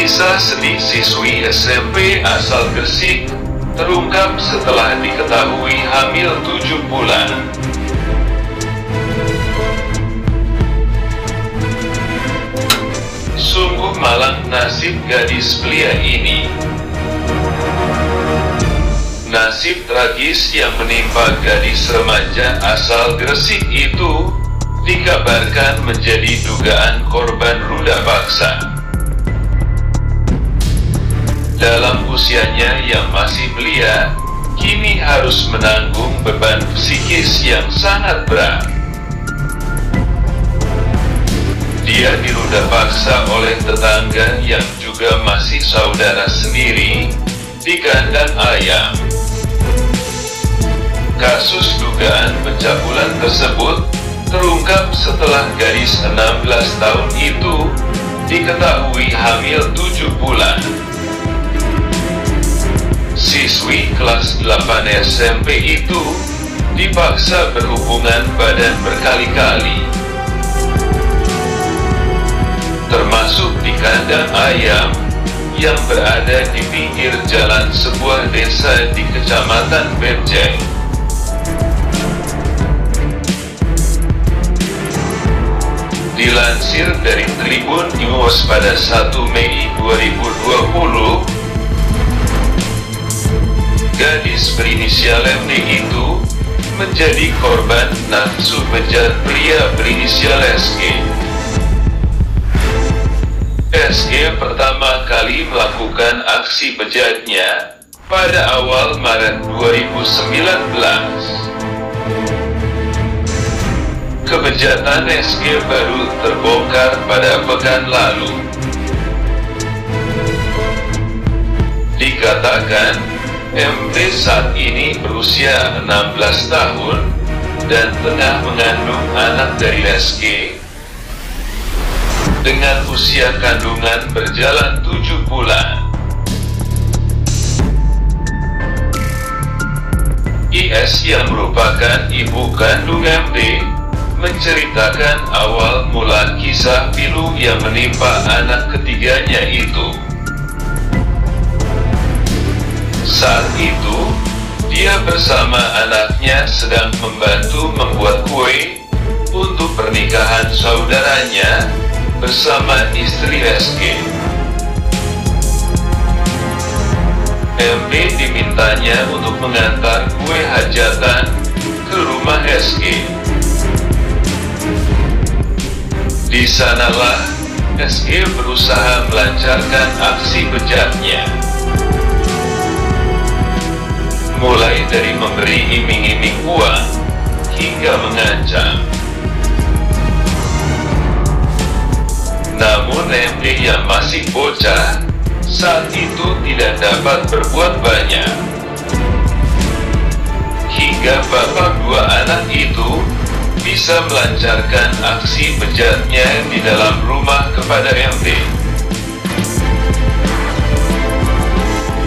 Kisah sedih siswi SMP asal Gresik terungkap setelah diketahui hamil 7 bulan. Sungguh malang nasib gadis belia ini. Nasib tragis yang menimpa gadis remaja asal Gresik itu dikabarkan menjadi dugaan korban ruda paksa. Dalam usianya yang masih belia, kini harus menanggung beban psikis yang sangat berat. Dia diruda paksa oleh tetangga yang juga masih saudara sendiri di kandang ayam. Kasus dugaan pencabulan tersebut terungkap setelah gadis 16 tahun itu diketahui hamil 7 bulan. Siswi kelas 8 SMP itu dipaksa berhubungan badan berkali-kali, termasuk di kandang ayam yang berada di pinggir jalan sebuah desa di Kecamatan Berjeng. Dilansir dari Tribun News pada 1 Mei 2020, gadis berinisial MD itu menjadi korban nafsu bejat pria berinisial SG. SG pertama kali melakukan aksi bejatnya pada awal Maret 2019. Kebejatan SG baru terbongkar pada pekan lalu. Dikatakan MD saat ini berusia 16 tahun dan tengah mengandung anak dari SG dengan usia kandungan berjalan 7 bulan. IS yang merupakan ibu kandung MD menceritakan awal mula kisah pilu yang menimpa anak ketiganya itu. Saat itu, dia bersama anaknya sedang membantu membuat kue untuk pernikahan saudaranya bersama istri SG. MD dimintanya untuk mengantar kue hajatan ke rumah SG. Di sanalah SG berusaha melancarkan aksi bejatnya, mulai dari memberi iming-iming uang hingga mengancam. Namun MD yang masih bocah saat itu tidak dapat berbuat banyak. Hingga bapak dua anak itu bisa melancarkan aksi bejatnya di dalam rumah kepada MD.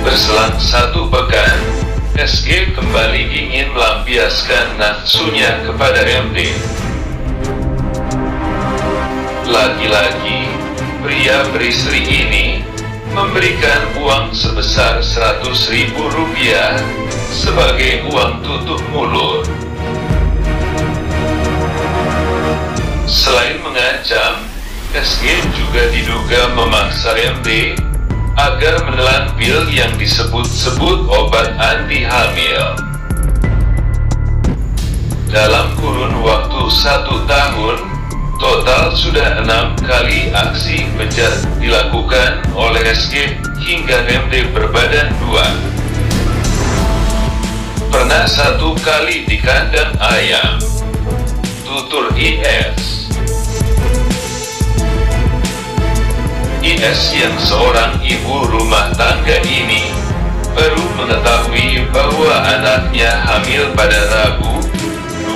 Berselang 1 pekan, SG kembali ingin melampiaskan nafsunya kepada MD. Lagi-lagi, pria beristri ini memberikan uang sebesar Rp100.000 sebagai uang tutup mulut. Selain mengancam, SG juga diduga memaksa MD agar menelan pil yang disebut-sebut obat anti hamil. Dalam kurun waktu 1 tahun, total sudah 6 kali aksi bejat dilakukan oleh SG hingga MD berbadan 2. Pernah 1 kali di kandang ayam, tutur IS. IS yang seorang ibu rumah tangga ini baru mengetahui bahwa anaknya hamil pada Rabu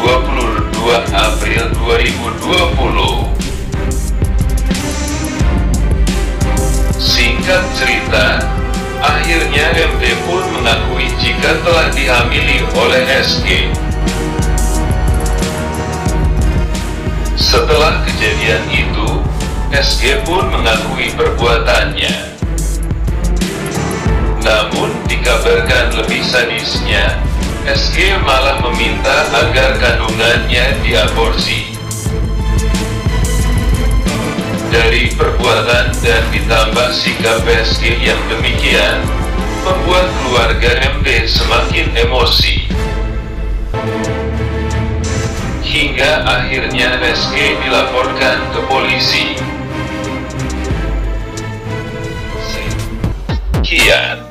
22 April 2020. Singkat cerita, akhirnya MD pun mengakui jika telah dihamili oleh SG. Setelah kejadian itu, SG pun mengakui perbuatannya. Namun dikabarkan lebih sadisnya, SG malah meminta agar kandungannya diaborsi. Dari perbuatan dan ditambah sikap SG yang demikian, membuat keluarga MD semakin emosi. Hingga akhirnya SG dilaporkan ke polisi. Sekian.